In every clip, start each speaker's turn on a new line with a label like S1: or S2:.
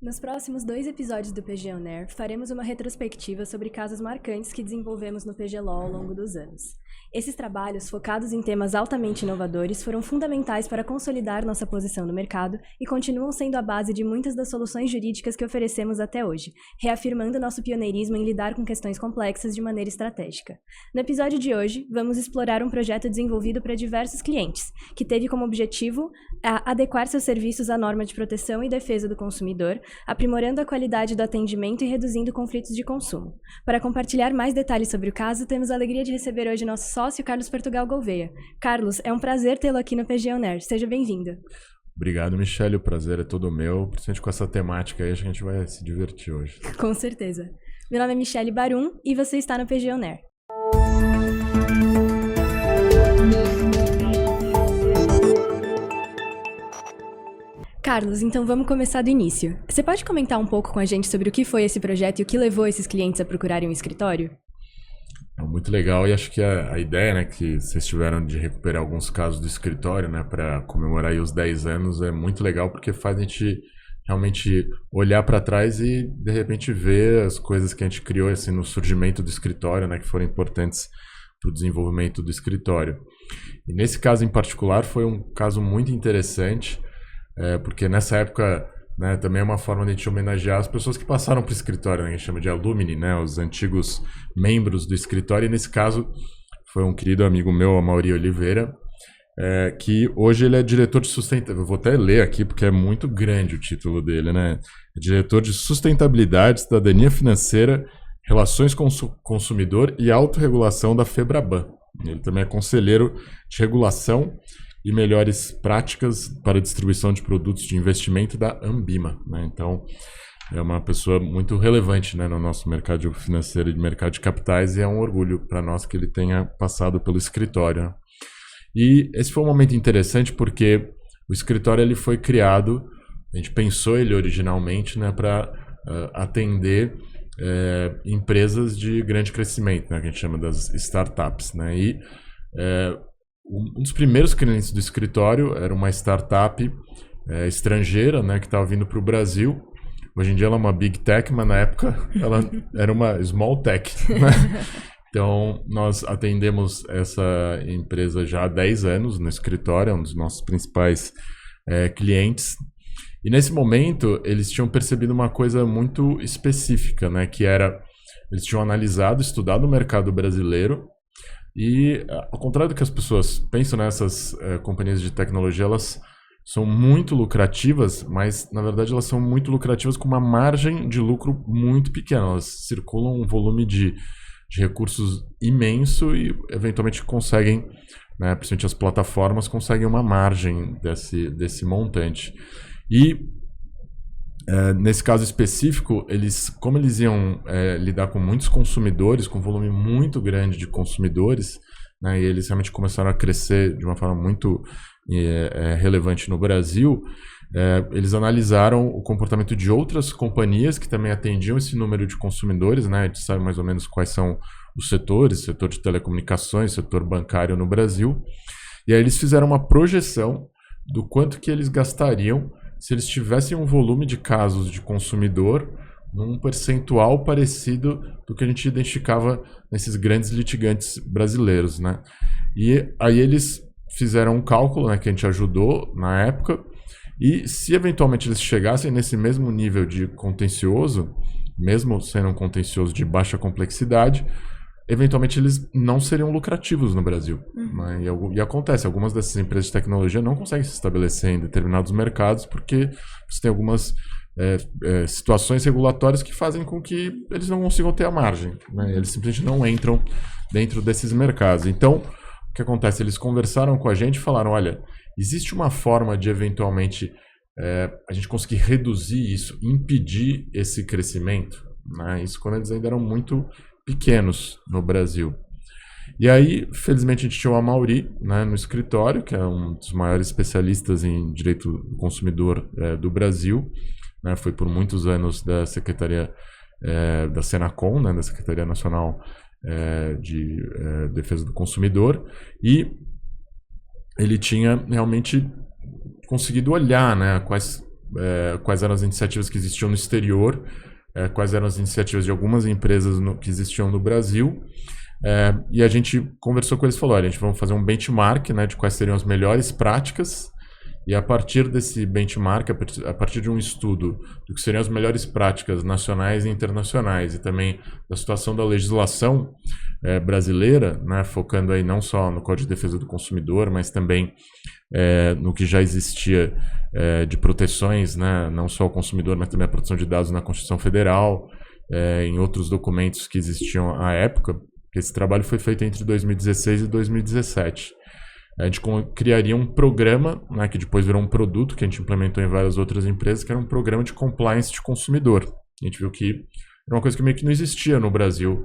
S1: Nos próximos 2 episódios do PG On Air, faremos uma retrospectiva sobre casos marcantes que desenvolvemos no PG Law ao longo dos anos. Esses trabalhos, focados em temas altamente inovadores, foram fundamentais para consolidar nossa posição no mercado e continuam sendo a base de muitas das soluções jurídicas que oferecemos até hoje, reafirmando nosso pioneirismo em lidar com questões complexas de maneira estratégica. No episódio de hoje, vamos explorar um projeto desenvolvido para diversos clientes, que teve como objetivo adequar seus serviços à norma de proteção e defesa do consumidor, aprimorando a qualidade do atendimento e reduzindo conflitos de consumo. Para compartilhar mais detalhes sobre o caso, temos a alegria de receber hoje nosso sócio, Carlos Portugal Gouveia. Carlos, é um prazer tê-lo aqui no PG On Air. Seja bem-vindo.
S2: Obrigado, Michele. O prazer é todo meu. Principalmente com essa temática aí, acho que a gente vai se divertir hoje.
S1: Com certeza. Meu nome é Michele Barum e você está no PG On Air. Carlos, então vamos começar do início. Você pode comentar um pouco com a gente sobre o que foi esse projeto e o que levou esses clientes a procurarem um escritório?
S2: Muito legal, e acho que a ideia, né, que vocês tiveram de recuperar alguns casos do escritório, né, para comemorar aí os 10 anos é muito legal, porque faz a gente realmente olhar para trás e de repente ver as coisas que a gente criou assim, no surgimento do escritório, né, que foram importantes para o desenvolvimento do escritório. E nesse caso em particular foi um caso muito interessante, porque nessa época, né, também é uma forma de a gente homenagear as pessoas que passaram para o escritório, né, que a gente chama de alumni, né, os antigos membros do escritório. E nesse caso foi um querido amigo meu, Amaury Oliveira, que hoje ele é diretor de sustentabilidade. Eu vou até ler aqui porque é muito grande o título dele, né? Diretor de Sustentabilidade, Cidadania Financeira, Relações com o Consumidor e Autorregulação da FEBRABAN. Ele também é conselheiro de regulação e melhores práticas para a distribuição de produtos de investimento da Ambima, né? Então, é uma pessoa muito relevante, né, no nosso mercado financeiro e de mercado de capitais, e é um orgulho para nós que ele tenha passado pelo escritório, né? E esse foi um momento interessante porque o escritório ele foi criado, a gente pensou ele originalmente, né, para atender empresas de grande crescimento, né, que a gente chama das startups, né? E um dos primeiros clientes do escritório era uma startup estrangeira, né, que estava vindo para o Brasil. Hoje em dia ela é uma big tech, mas na época ela era uma small tech, né? Então nós atendemos essa empresa já há 10 anos no escritório, é um dos nossos principais clientes. E nesse momento eles tinham percebido uma coisa muito específica, né, que era, eles tinham analisado, estudado o mercado brasileiro. E ao contrário do que as pessoas pensam, nessas companhias de tecnologia, elas são muito lucrativas, mas na verdade elas são muito lucrativas com uma margem de lucro muito pequena. Elas circulam um volume de recursos imenso e eventualmente conseguem, né, principalmente as plataformas, conseguem uma margem desse montante. E nesse caso específico, como eles iam lidar com muitos consumidores, com um volume muito grande de consumidores, né, e eles realmente começaram a crescer de uma forma muito relevante no Brasil, eles analisaram o comportamento de outras companhias que também atendiam esse número de consumidores, né, a gente sabe mais ou menos quais são os setores, setor de telecomunicações, setor bancário no Brasil, e aí eles fizeram uma projeção do quanto que eles gastariam se eles tivessem um volume de casos de consumidor num percentual parecido do que a gente identificava nesses grandes litigantes brasileiros, né? E aí eles fizeram um cálculo, né, que a gente ajudou na época, e se eventualmente eles chegassem nesse mesmo nível de contencioso, mesmo sendo um contencioso de baixa complexidade, eventualmente eles não seriam lucrativos no Brasil. Né? E acontece, algumas dessas empresas de tecnologia não conseguem se estabelecer em determinados mercados porque você tem algumas situações regulatórias que fazem com que eles não consigam ter a margem. Né? Eles simplesmente não entram dentro desses mercados. Então, o que acontece? Eles conversaram com a gente e falaram, olha, existe uma forma de eventualmente a gente conseguir reduzir isso, impedir esse crescimento? Né? Isso quando eles ainda eram muito pequenos no Brasil. E aí, felizmente, a gente tinha o Amaury, né, no escritório, que é um dos maiores especialistas em direito do consumidor do Brasil, né, foi por muitos anos da Secretaria da Senacom, né, da Secretaria Nacional de Defesa do Consumidor, e ele tinha realmente conseguido olhar, né, quais quais eram as iniciativas que existiam no exterior, quais eram as iniciativas de algumas empresas que existiam no Brasil. E a gente conversou com eles e falou, olha, a gente vai fazer um benchmark, né, de quais seriam as melhores práticas, e a partir desse benchmark, a partir de um estudo do que seriam as melhores práticas nacionais e internacionais, e também da situação da legislação brasileira, né, focando aí não só no Código de Defesa do Consumidor, mas também no que já existia de proteções, né, não só ao consumidor, mas também a proteção de dados na Constituição Federal, em outros documentos que existiam à época. Esse trabalho foi feito entre 2016 e 2017. A gente criaria um programa, né, que depois virou um produto que a gente implementou em várias outras empresas, que era um programa de compliance de consumidor. A gente viu que era uma coisa que meio que não existia no Brasil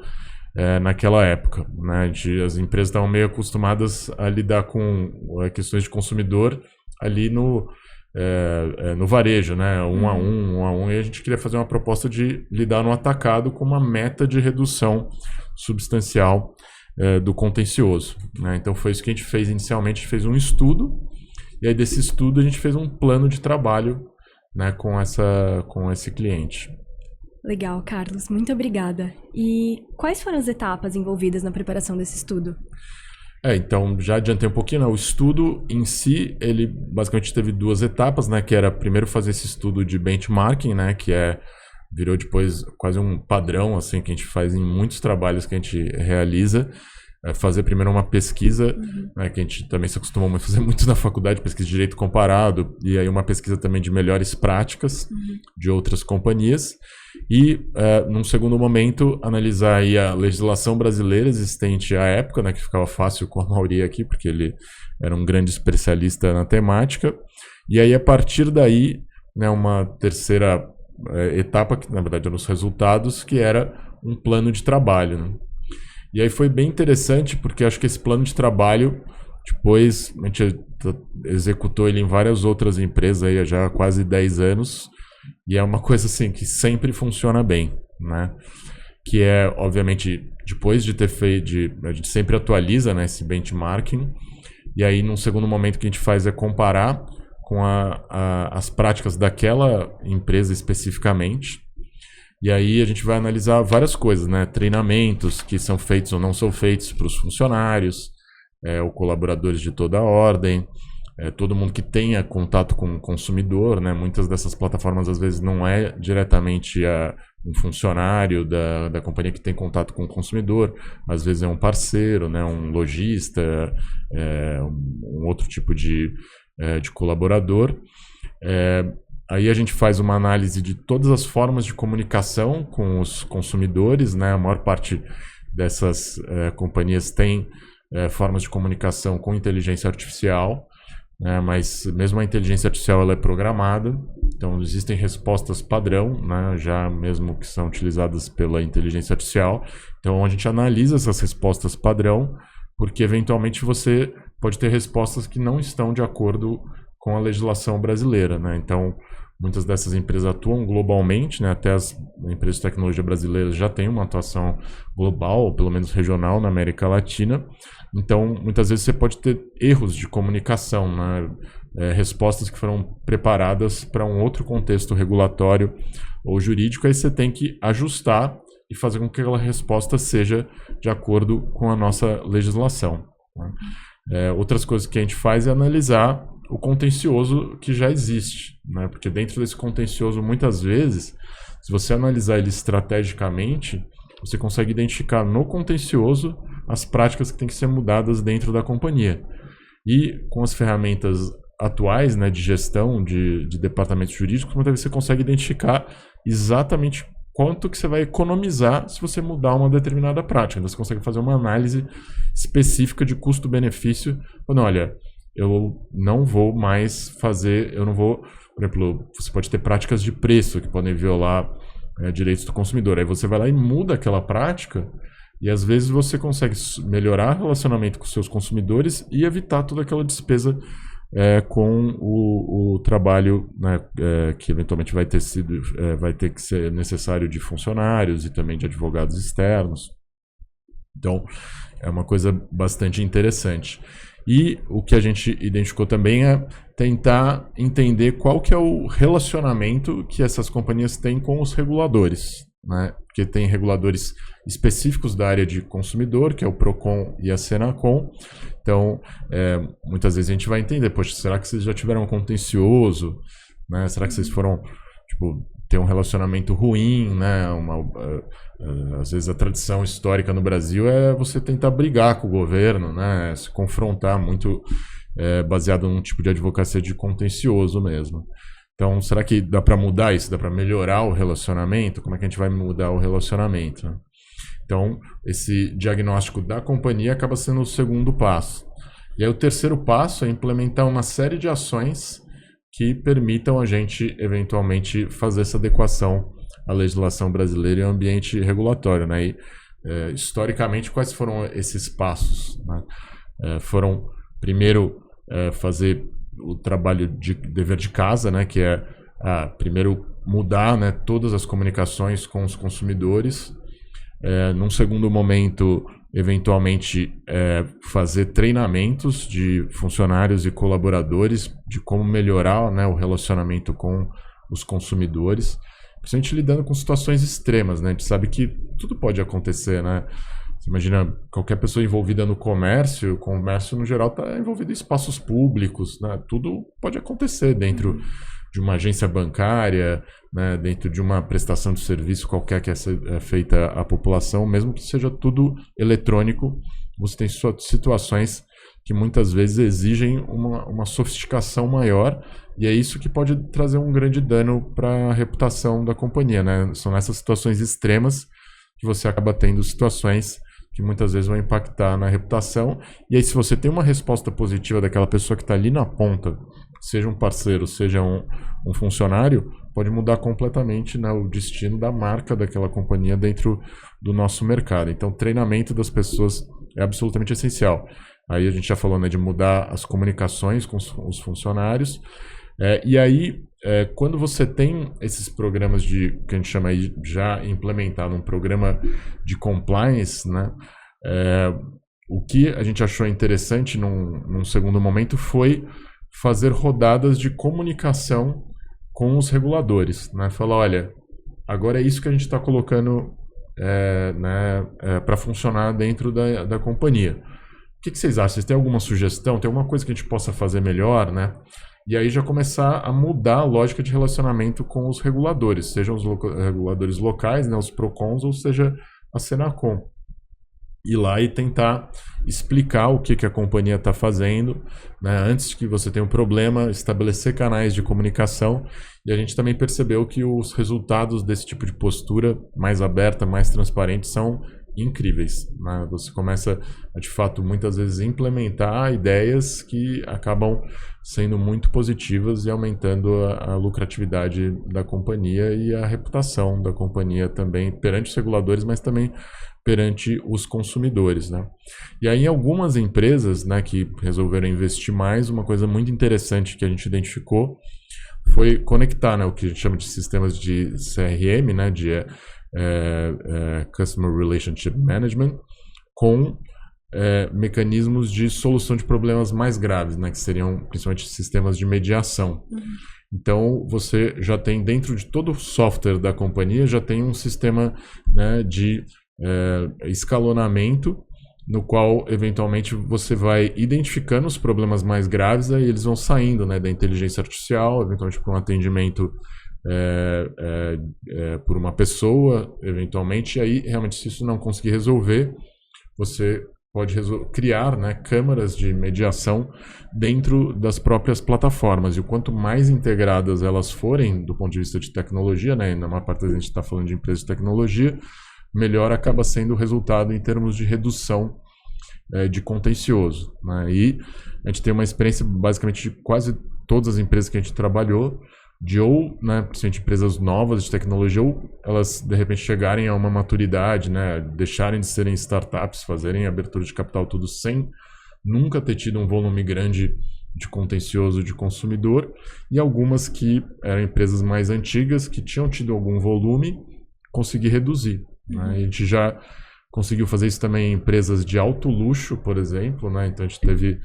S2: naquela época, né? As empresas estavam meio acostumadas a lidar com questões de consumidor ali no varejo, né? Um a um, e a gente queria fazer uma proposta de lidar no atacado com uma meta de redução substancial do contencioso, né? Então foi isso que a gente fez inicialmente. A gente fez um estudo, e aí desse estudo a gente fez um plano de trabalho, né, com esse cliente.
S1: Legal, Carlos, muito obrigada. E quais foram as etapas envolvidas na preparação desse estudo?
S2: Então, já adiantei um pouquinho, né? O estudo em si, ele basicamente teve duas etapas, né? Que era primeiro fazer esse estudo de benchmarking, né? Que virou depois quase um padrão, assim, que a gente faz em muitos trabalhos que a gente realiza. Fazer primeiro uma pesquisa, né, que a gente também se acostumou a fazer muito na faculdade, pesquisa de direito comparado, e aí uma pesquisa também de melhores práticas de outras companhias. E, num segundo momento, analisar aí a legislação brasileira existente à época, né, que ficava fácil com a Mauri aqui, porque ele era um grande especialista na temática. E aí, a partir daí, né, uma terceira etapa, que na verdade eram os resultados, que era um plano de trabalho, né? E aí foi bem interessante, porque acho que esse plano de trabalho, depois a gente executou ele em várias outras empresas aí já há quase 10 anos, e é uma coisa assim que sempre funciona bem, né? Que é, obviamente, depois de ter feito, a gente sempre atualiza, né, esse benchmarking, e aí num segundo momento que a gente faz é comparar com as práticas daquela empresa especificamente. E aí a gente vai analisar várias coisas, né? Treinamentos que são feitos ou não são feitos para os funcionários, ou colaboradores de toda a ordem, todo mundo que tenha contato com o consumidor, né? Muitas dessas plataformas às vezes não é diretamente um funcionário da companhia que tem contato com o consumidor, às vezes é um parceiro, né? Um lojista, um outro tipo de colaborador. Aí a gente faz uma análise de todas as formas de comunicação com os consumidores, né? A maior parte dessas companhias tem formas de comunicação com inteligência artificial, né? Mas mesmo a inteligência artificial ela é programada, então existem respostas padrão, né? Já mesmo que são utilizadas pela inteligência artificial. Então a gente analisa essas respostas padrão, porque eventualmente você pode ter respostas que não estão de acordo com a legislação brasileira, né? Então, muitas dessas empresas atuam globalmente, né? Até as empresas de tecnologia brasileiras já têm uma atuação global, ou pelo menos regional, na América Latina. Então, muitas vezes você pode ter erros de comunicação, né? Respostas que foram preparadas para um outro contexto regulatório ou jurídico, aí você tem que ajustar e fazer com que aquela resposta seja de acordo com a nossa legislação, né? Outras coisas que a gente faz é analisar o contencioso que já existe, né? Porque dentro desse contencioso, muitas vezes, se você analisar ele estrategicamente, você consegue identificar no contencioso as práticas que têm que ser mudadas dentro da companhia. E com as ferramentas atuais, né, de gestão de departamentos jurídicos, muitas vezes você consegue identificar exatamente quanto que você vai economizar se você mudar uma determinada prática. Então você consegue fazer uma análise específica de custo-benefício, falando, olha, eu não vou mais fazer, eu não vou, por exemplo, você pode ter práticas de preço que podem violar direitos do consumidor. Aí você vai lá e muda aquela prática e às vezes você consegue melhorar o relacionamento com seus consumidores e evitar toda aquela despesa com o trabalho, né, que eventualmente vai ter que ser necessário de funcionários e também de advogados externos. Então, é uma coisa bastante interessante. E o que a gente identificou também é tentar entender qual que é o relacionamento que essas companhias têm com os reguladores, né? Porque tem reguladores específicos da área de consumidor, que é o Procon e a Senacom. Então, muitas vezes a gente vai entender, poxa, será que vocês já tiveram um contencioso? Né? Será que vocês foram, tipo, ter um relacionamento ruim, né? Às vezes a tradição histórica no Brasil é você tentar brigar com o governo, né? Se confrontar muito baseado num tipo de advocacia de contencioso mesmo. Então, será que dá para mudar isso? Dá para melhorar o relacionamento? Como é que a gente vai mudar o relacionamento? Né? Então, esse diagnóstico da companhia acaba sendo o segundo passo. E aí o terceiro passo é implementar uma série de ações que permitam a gente, eventualmente, fazer essa adequação à legislação brasileira e ao ambiente regulatório. Né? E, historicamente, quais foram esses passos? Né? Foram, primeiro, fazer o trabalho de dever de casa, né? Que é, primeiro, mudar, né, todas as comunicações com os consumidores. Num segundo momento, eventualmente, fazer treinamentos de funcionários e colaboradores de como melhorar, né, o relacionamento com os consumidores, principalmente lidando com situações extremas, né? A gente sabe que tudo pode acontecer, né? Você imagina qualquer pessoa envolvida no comércio, o comércio no geral está envolvido em espaços públicos, né? Tudo pode acontecer dentro de uma agência bancária, né? Dentro de uma prestação de serviço qualquer que é feita à população, mesmo que seja tudo eletrônico, você tem situações que muitas vezes exigem uma sofisticação maior, e é isso que pode trazer um grande dano para a reputação da companhia, né? São nessas situações extremas que você acaba tendo situações que muitas vezes vão impactar na reputação. E aí, se você tem uma resposta positiva daquela pessoa que está ali na ponta, seja um parceiro, seja um funcionário, pode mudar completamente, né, o destino da marca daquela companhia dentro do nosso mercado. Então, o treinamento das pessoas é absolutamente essencial. Aí a gente já falou, né, de mudar as comunicações com os funcionários. E aí, quando você tem esses programas que a gente chama aí já implementado, um programa de compliance, né, o que a gente achou interessante num segundo momento foi fazer rodadas de comunicação com os reguladores. Né, falar, olha, agora é isso que a gente está colocando para funcionar dentro da companhia. O que vocês acham? Vocês têm alguma sugestão? Tem alguma coisa que a gente possa fazer melhor, né? E aí já começar a mudar a lógica de relacionamento com os reguladores, sejam os reguladores locais, né, os PROCONs, ou seja, a Senacom. Ir lá e tentar explicar o que a companhia está fazendo, né, antes que você tenha um problema, estabelecer canais de comunicação. E a gente também percebeu que os resultados desse tipo de postura mais aberta, mais transparente, são incríveis. Né? Você começa a, de fato, muitas vezes implementar ideias que acabam sendo muito positivas e aumentando a lucratividade da companhia e a reputação da companhia também perante os reguladores, mas também perante os consumidores. Né? E aí, em algumas empresas, né, que resolveram investir mais, uma coisa muito interessante que a gente identificou foi conectar, né, o que a gente chama de sistemas de CRM, né, de Customer Relationship Management, com mecanismos de solução de problemas mais graves, né, que seriam principalmente sistemas de mediação. Então, você já tem dentro de todo o software da companhia, já tem um sistema, né, de escalonamento, no qual, eventualmente, você vai identificando os problemas mais graves, aí eles vão saindo, né, da inteligência artificial, eventualmente para um atendimento por uma pessoa, eventualmente, e aí, realmente, se isso não conseguir resolver, você pode criar, né, câmaras de mediação dentro das próprias plataformas. E o quanto mais integradas elas forem do ponto de vista de tecnologia, né, na maior parte das vezes a gente está falando de empresas de tecnologia, melhor acaba sendo o resultado em termos de redução de contencioso. Né? E a gente tem uma experiência basicamente de quase todas as empresas que a gente trabalhou, né, principalmente empresas novas de tecnologia, ou elas de repente chegarem a uma maturidade, né, deixarem de serem startups, fazerem abertura de capital tudo sem nunca ter tido um volume grande de contencioso de consumidor, e algumas que eram empresas mais antigas, que tinham tido algum volume, conseguir reduzir. Né? A gente já conseguiu fazer isso também em empresas de alto luxo, por exemplo. Né? Então a gente teve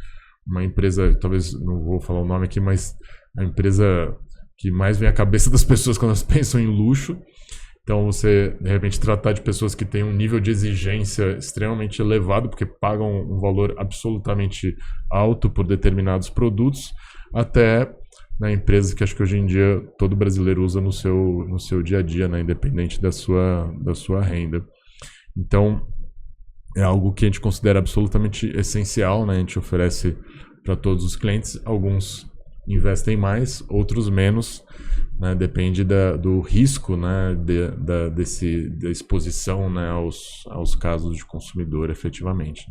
S2: uma empresa, talvez não vou falar o nome aqui, mas a empresa que mais vem à cabeça das pessoas quando elas pensam em luxo. Então, você, de repente, tratar de pessoas que têm um nível de exigência extremamente elevado, porque pagam um valor absolutamente alto por determinados produtos, até na empresa que acho que hoje em dia todo brasileiro usa no seu dia a dia, né, independente da sua renda. Então, é algo que a gente considera absolutamente essencial, né? A gente oferece para todos os clientes. Alguns investem mais, outros menos, né? Depende do risco, né? Da exposição, né? aos casos de consumidor, efetivamente.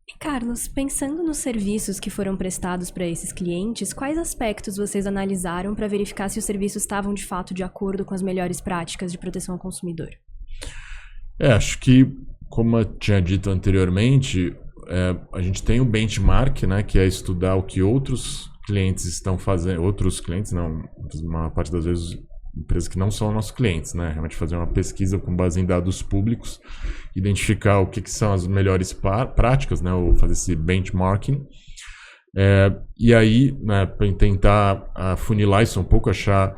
S1: E Carlos, pensando nos serviços que foram prestados para esses clientes, quais aspectos vocês analisaram para verificar se os serviços estavam de fato de acordo com as melhores práticas de proteção ao consumidor?
S2: Acho que, como eu tinha dito anteriormente, a gente tem o benchmark, né, que é estudar o que outros clientes estão fazendo, outros clientes, não, uma parte das vezes empresas que não são nossos clientes, né, realmente fazer uma pesquisa com base em dados públicos, identificar o que são as melhores práticas, né, ou fazer esse benchmarking, e aí, né, para tentar afunilar isso um pouco, achar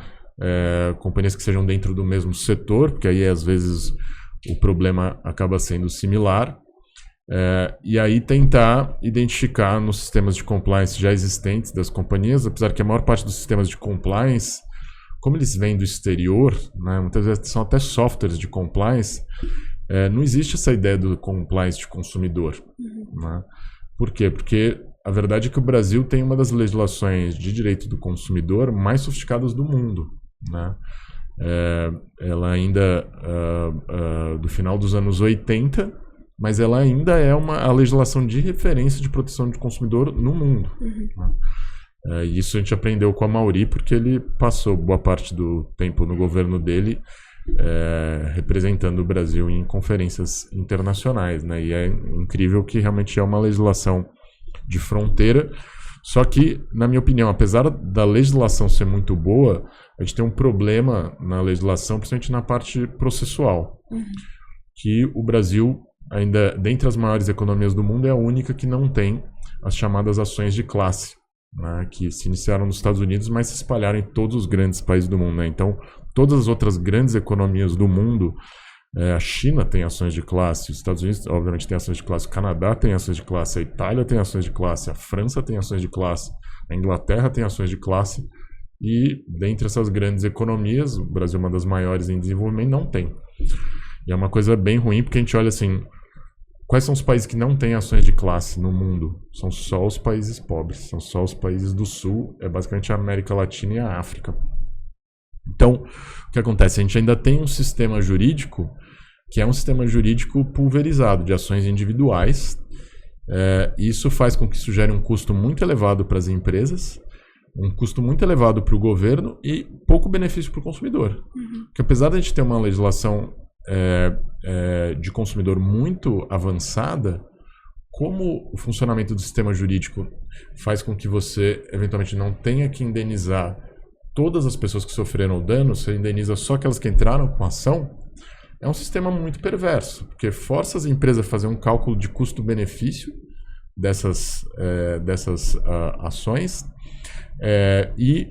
S2: companhias que sejam dentro do mesmo setor, porque aí às vezes o problema acaba sendo similar, e aí tentar identificar nos sistemas de compliance já existentes das companhias, apesar que a maior parte dos sistemas de compliance, como eles vêm do exterior, né, muitas vezes são até softwares de compliance, não existe essa ideia do compliance de consumidor. Né? Por quê? Porque a verdade é que o Brasil tem uma das legislações de direito do consumidor mais sofisticadas do mundo. Né? Ela ainda do final dos anos 80, mas ela ainda é a legislação de referência de proteção do consumidor no mundo. Né? E isso a gente aprendeu com a Mauri, porque ele passou boa parte do tempo no governo dele representando o Brasil em conferências internacionais. Né? E é incrível que realmente é uma legislação de fronteira. Só que, na minha opinião, apesar da legislação ser muito boa, a gente tem um problema na legislação, principalmente na parte processual. Que o Brasil, ainda dentre as maiores economias do mundo, é a única que não tem as chamadas ações de classe, né, que se iniciaram nos Estados Unidos, mas se espalharam em todos os grandes países do mundo. Né? Então, todas as outras grandes economias do mundo, a China tem ações de classe, os Estados Unidos, obviamente, tem ações de classe, o Canadá tem ações de classe, a Itália tem ações de classe, a França tem ações de classe, a Inglaterra tem ações de classe, e dentre essas grandes economias, o Brasil é uma das maiores em desenvolvimento, não tem. E é uma coisa bem ruim, porque a gente olha assim, quais são os países que não têm ações de classe no mundo? São só os países pobres, são só os países do Sul, é basicamente a América Latina e a África. Então, o que acontece? A gente ainda tem um sistema jurídico que é um sistema jurídico pulverizado de ações individuais. E isso faz com que isso gere um custo muito elevado para as empresas, um custo muito elevado para o governo e pouco benefício para o consumidor. Porque apesar de a gente ter uma legislação de consumidor muito avançada, como o funcionamento do sistema jurídico faz com que você eventualmente não tenha que indenizar todas as pessoas que sofreram o dano, você indeniza só aquelas que entraram com a ação, é um sistema muito perverso, porque força as empresas a fazer um cálculo de custo-benefício dessas ações, e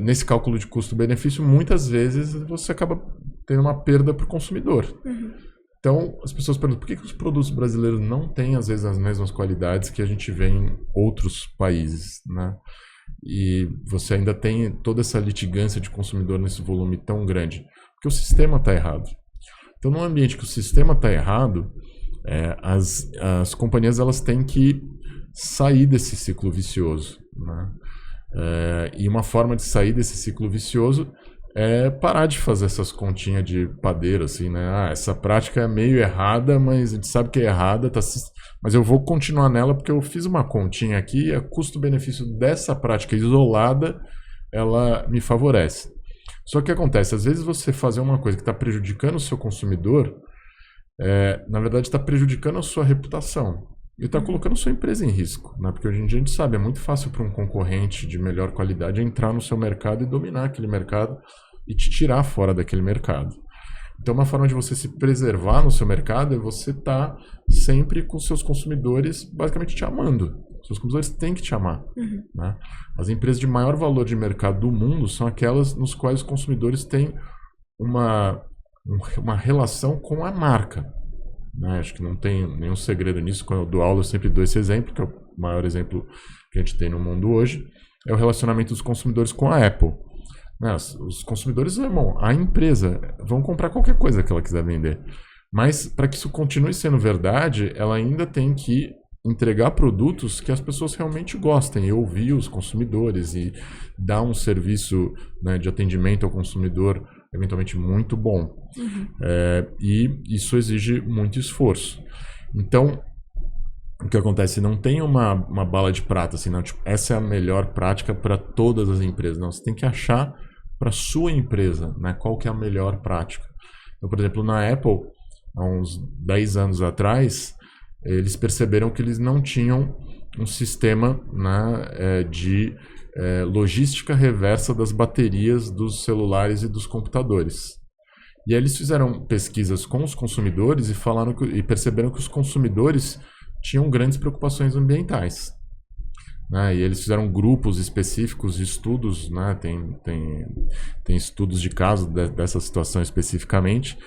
S2: nesse cálculo de custo-benefício, muitas vezes você acaba tendo uma perda para o consumidor. Então, as pessoas perguntam, por que os produtos brasileiros não têm, às vezes, as mesmas qualidades que a gente vê em outros países, né? E você ainda tem toda essa litigância de consumidor nesse volume tão grande, porque o sistema está errado. Então, num ambiente que o sistema está errado, as companhias elas têm que sair desse ciclo vicioso. Né? E uma forma de sair desse ciclo vicioso é parar de fazer essas continhas de padeiro, assim, né? Essa prática é meio errada, mas a gente sabe que é errada, mas eu vou continuar nela porque eu fiz uma continha aqui e o custo-benefício dessa prática isolada, ela me favorece. Só que o que acontece? Às vezes você fazer uma coisa que está prejudicando o seu consumidor, na verdade está prejudicando a sua reputação. E está colocando a sua empresa em risco. Né? Porque hoje em dia a gente sabe, é muito fácil para um concorrente de melhor qualidade entrar no seu mercado e dominar aquele mercado e te tirar fora daquele mercado. Então uma forma de você se preservar no seu mercado é você estar sempre com seus consumidores basicamente te amando. Seus consumidores têm que te amar. Né? As empresas de maior valor de mercado do mundo são aquelas nos quais os consumidores têm uma relação com a marca. Né? Acho que não tem nenhum segredo nisso. Quando eu dou aula, eu sempre dou esse exemplo, que é o maior exemplo que a gente tem no mundo hoje, é o relacionamento dos consumidores com a Apple. Né? Os consumidores amam a empresa, vão comprar qualquer coisa que ela quiser vender. Mas, para que isso continue sendo verdade, ela ainda tem que entregar produtos que as pessoas realmente gostem, e ouvir os consumidores e dar um serviço, né, de atendimento ao consumidor eventualmente muito bom. E isso exige muito esforço. Então, o que acontece? Não tem uma bala de prata, assim, não, tipo, essa é a melhor prática para todas as empresas. Não, você tem que achar para sua empresa, né, qual que é a melhor prática. Então, por exemplo, na Apple, há uns 10 anos atrás, eles perceberam que eles não tinham um sistema, né, de logística reversa das baterias dos celulares e dos computadores. E aí eles fizeram pesquisas com os consumidores e perceberam que os consumidores tinham grandes preocupações ambientais. Né? E eles fizeram grupos específicos de estudos, né? Tem estudos de caso dessa situação especificamente.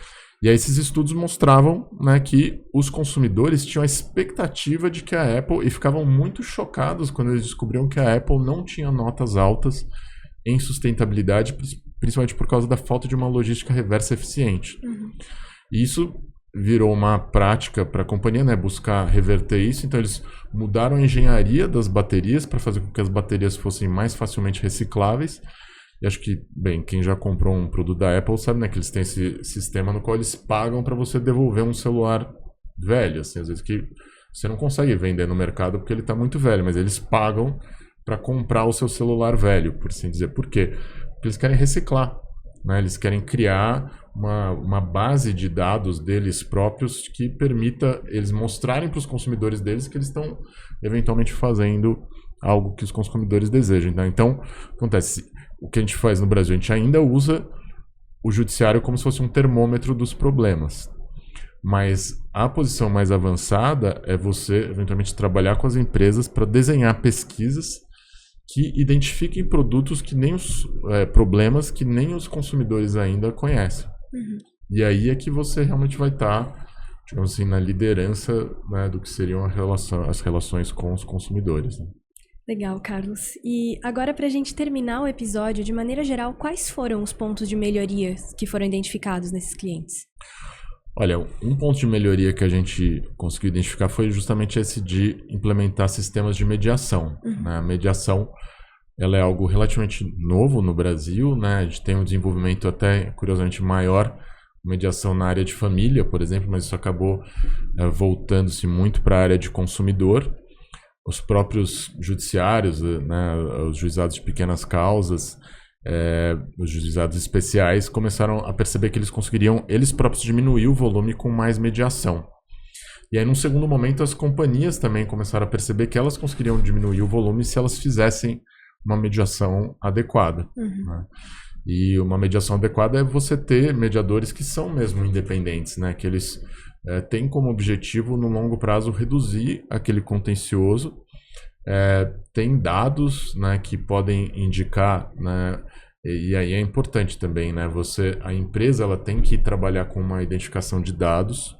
S2: E aí esses estudos mostravam, né, que os consumidores tinham a expectativa de que a Apple, e ficavam muito chocados quando eles descobriam que a Apple não tinha notas altas em sustentabilidade, principalmente por causa da falta de uma logística reversa eficiente. E isso virou uma prática para a companhia, né, buscar reverter isso. Então eles mudaram a engenharia das baterias para fazer com que as baterias fossem mais facilmente recicláveis. E acho que, bem, quem já comprou um produto da Apple sabe, né, que eles têm esse sistema no qual eles pagam para você devolver um celular velho, assim, às vezes que você não consegue vender no mercado porque ele está muito velho, mas eles pagam para comprar o seu celular velho, por assim dizer. Por quê? Porque eles querem reciclar, né? Eles querem criar uma base de dados deles próprios que permita eles mostrarem para os consumidores deles que eles estão eventualmente fazendo algo que os consumidores desejam. Né? Então, acontece, o que a gente faz no Brasil, a gente ainda usa o judiciário como se fosse um termômetro dos problemas. Mas a posição mais avançada é você, eventualmente, trabalhar com as empresas para desenhar pesquisas que identifiquem produtos que nem os problemas que nem os consumidores ainda conhecem. E aí é que você realmente vai estar, digamos assim, na liderança, né, do que seriam as relações com os consumidores. Né?
S1: Legal, Carlos. E agora, para a gente terminar o episódio, de maneira geral, quais foram os pontos de melhoria que foram identificados nesses clientes?
S2: Olha, um ponto de melhoria que a gente conseguiu identificar foi justamente esse de implementar sistemas de mediação. Né? A mediação, ela é algo relativamente novo no Brasil, né? A gente tem um desenvolvimento até, curiosamente, maior, mediação na área de família, por exemplo, mas isso acabou voltando-se muito para a área de consumidor. Os próprios judiciários, né, os juizados de pequenas causas, os juizados especiais começaram a perceber que eles conseguiriam, eles próprios, diminuir o volume com mais mediação. E aí, num segundo momento, as companhias também começaram a perceber que elas conseguiriam diminuir o volume se elas fizessem uma mediação adequada. Né? E uma mediação adequada é você ter mediadores que são mesmo independentes, né? Que eles têm como objetivo, no longo prazo, reduzir aquele contencioso. Tem dados, né, que podem indicar, né, e aí é importante também, né, a empresa ela tem que trabalhar com uma identificação de dados,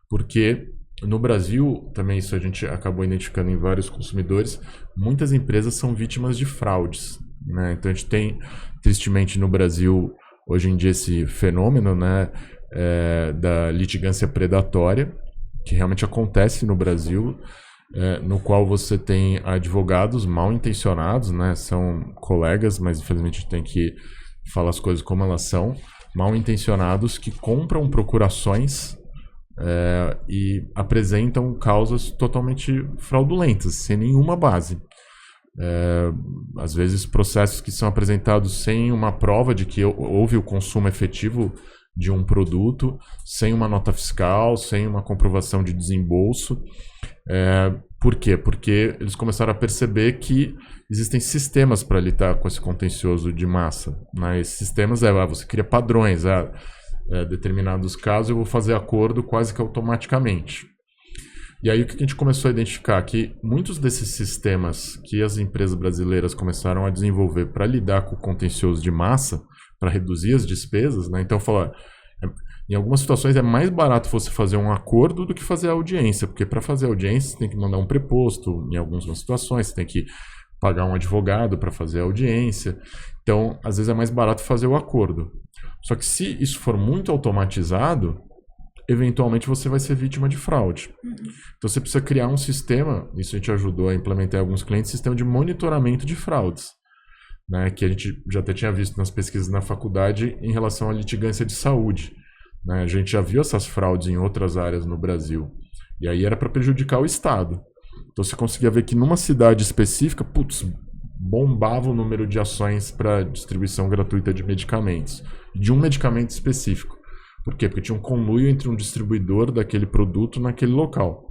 S2: porque no Brasil, também isso a gente acabou identificando em vários consumidores, muitas empresas são vítimas de fraudes. Né? Então a gente tem, tristemente no Brasil, hoje em dia esse fenômeno, né, da litigância predatória, que realmente acontece no Brasil, no qual você tem advogados mal intencionados, né, são colegas, mas infelizmente a gente tem que falar as coisas como elas são, mal intencionados que compram procurações e apresentam causas totalmente fraudulentas, sem nenhuma base. Às vezes processos que são apresentados sem uma prova de que houve o consumo efetivo de um produto, sem uma nota fiscal, sem uma comprovação de desembolso. Por quê? Porque eles começaram a perceber que existem sistemas para lidar com esse contencioso de massa. Né? Esses sistemas você cria padrões. Determinados casos eu vou fazer acordo quase que automaticamente. E aí o que a gente começou a identificar? Que muitos desses sistemas que as empresas brasileiras começaram a desenvolver para lidar com o contencioso de massa, para reduzir as despesas, né? Então, falar, em algumas situações é mais barato você fazer um acordo do que fazer a audiência, porque para fazer a audiência você tem que mandar um preposto, em algumas situações você tem que pagar um advogado para fazer a audiência. Então, às vezes é mais barato fazer o acordo. Só que se isso for muito automatizado, eventualmente você vai ser vítima de fraude. Então você precisa criar um sistema, isso a gente ajudou a implementar em alguns clientes, sistema de monitoramento de fraudes, né, que a gente já até tinha visto nas pesquisas na faculdade em relação à litigância de saúde. Né, a gente já viu essas fraudes em outras áreas no Brasil. E aí era para prejudicar o Estado. Então você conseguia ver que numa cidade específica, bombava o número de ações para distribuição gratuita de medicamentos. De um medicamento específico. Por quê? Porque tinha um conluio entre um distribuidor daquele produto naquele local.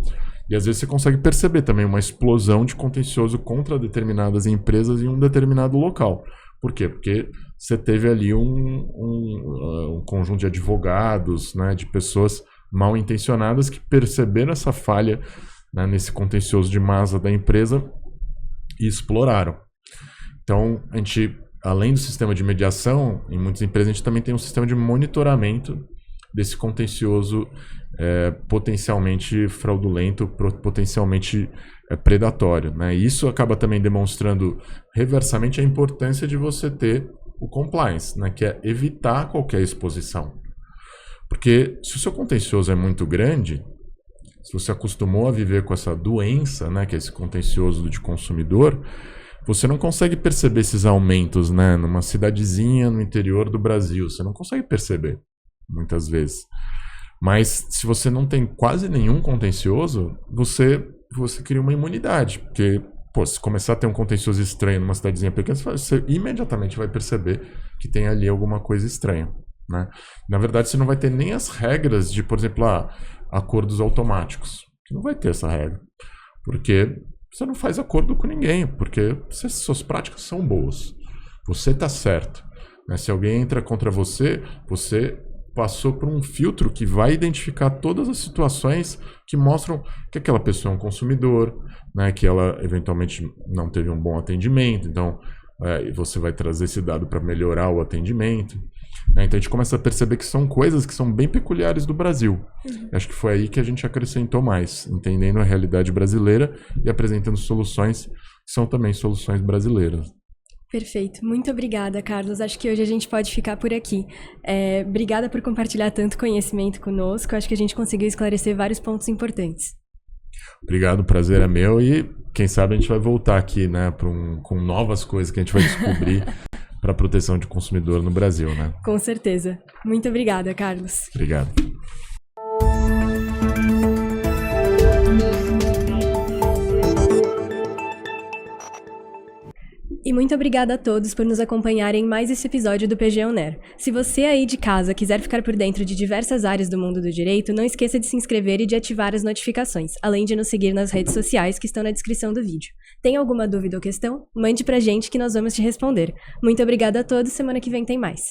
S2: E às vezes você consegue perceber também uma explosão de contencioso contra determinadas empresas em um determinado local. Por quê? Porque você teve ali um conjunto de advogados, né, de pessoas mal intencionadas que perceberam essa falha, né, nesse contencioso de massa da empresa e exploraram. Então, a gente, além do sistema de mediação, em muitas empresas a gente também tem um sistema de monitoramento desse contencioso potencialmente fraudulento, potencialmente predatório. Né? E isso acaba também demonstrando reversamente a importância de você ter o compliance, né? Que é evitar qualquer exposição. Porque se o seu contencioso é muito grande, se você acostumou a viver com essa doença, né, que é esse contencioso de consumidor, você não consegue perceber esses aumentos, né, numa cidadezinha no interior do Brasil. Você não consegue perceber, muitas vezes. Mas se você não tem quase nenhum contencioso, você cria uma imunidade. Porque, se começar a ter um contencioso estranho numa cidadezinha pequena, você imediatamente vai perceber que tem ali alguma coisa estranha. Né? Na verdade, você não vai ter nem as regras de, por exemplo, acordos automáticos. Você não vai ter essa regra. Porque você não faz acordo com ninguém, porque suas práticas são boas. Você está certo. Né? Se alguém entra contra você, você passou por um filtro que vai identificar todas as situações que mostram que aquela pessoa é um consumidor, né? Que ela eventualmente não teve um bom atendimento, então você vai trazer esse dado para melhorar o atendimento. Né? Então a gente começa a perceber que são coisas que são bem peculiares do Brasil. Acho que foi aí que a gente acrescentou mais, entendendo a realidade brasileira e apresentando soluções que são também soluções brasileiras.
S1: Perfeito. Muito obrigada, Carlos. Acho que hoje a gente pode ficar por aqui. Obrigada por compartilhar tanto conhecimento conosco. Acho que a gente conseguiu esclarecer vários pontos importantes.
S2: Obrigado, o prazer é meu e quem sabe a gente vai voltar aqui, né, com novas coisas que a gente vai descobrir para a proteção de consumidor no Brasil, né?
S1: Com certeza. Muito obrigada, Carlos.
S2: Obrigado.
S1: E muito obrigada a todos por nos acompanharem em mais esse episódio do PG On Air. Se você aí de casa quiser ficar por dentro de diversas áreas do mundo do direito, não esqueça de se inscrever e de ativar as notificações, além de nos seguir nas redes sociais que estão na descrição do vídeo. Tem alguma dúvida ou questão? Mande pra gente que nós vamos te responder. Muito obrigada a todos, semana que vem tem mais.